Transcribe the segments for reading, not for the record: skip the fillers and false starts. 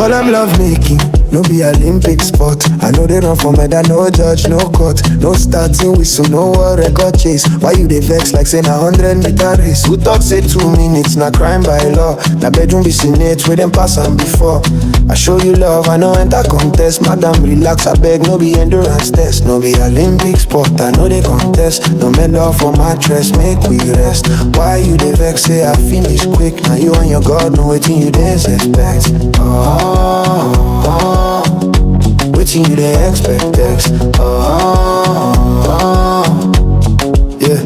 call them love making, no be Olympic sport. I know they run for medal, no judge, no cut. No starting whistle, no war record chase. Why you dey vex like say na 100-meter race? Who talk say 2 minutes, na crime by law. Na bedroom be senate, where them pass am before. I show you love, I know enter contest. Madam relax, I beg, no be endurance test. No be Olympic sport, I know they contest. No medal for mattress, make we rest. Why you dey vex, say I finish quick. Now you and your God know wetin you dey expect. Wetin you dey expect, yeah.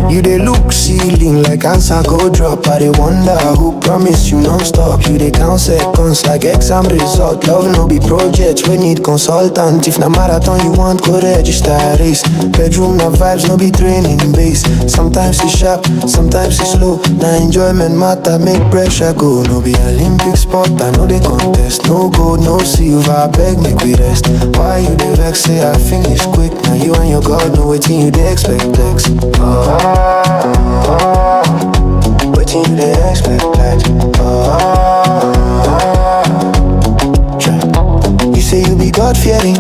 You dey look ceiling like answer go drop. I dey wonder who promise you non-stop. You dey count seconds like exam result. Love no be project, we need consultant. If na marathon you want, go register race. Bedroom na vibes, no be training base. Sometimes it's sharp, sometimes it's slow. Na enjoyment matter, make pressure go. No be Olympic sport, I know they contest. No gold, no silver, beg make we rest. Why you dey vex, say I finish quick. Now you and your God know wetin you dey expect. Wetin you dey expect, You say you be God-fearing,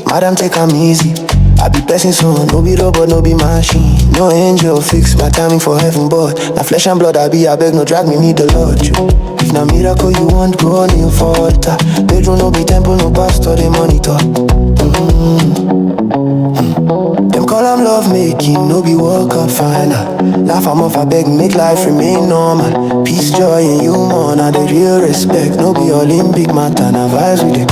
madam take am easy. I be person son, no be robot, no be machine. No angel fix my timing for heaven, but na flesh and blood I be, I beg no drag me, need the Lord. If na miracle you want, go on in for altar. Bedroom no be temple, no pastor, they monitor. Them call am love making, no be World Cup final. Laugh am off, I beg, make life remain normal. Peace, joy, and humor, na the real respect. No be Olympic matter, na vibes with the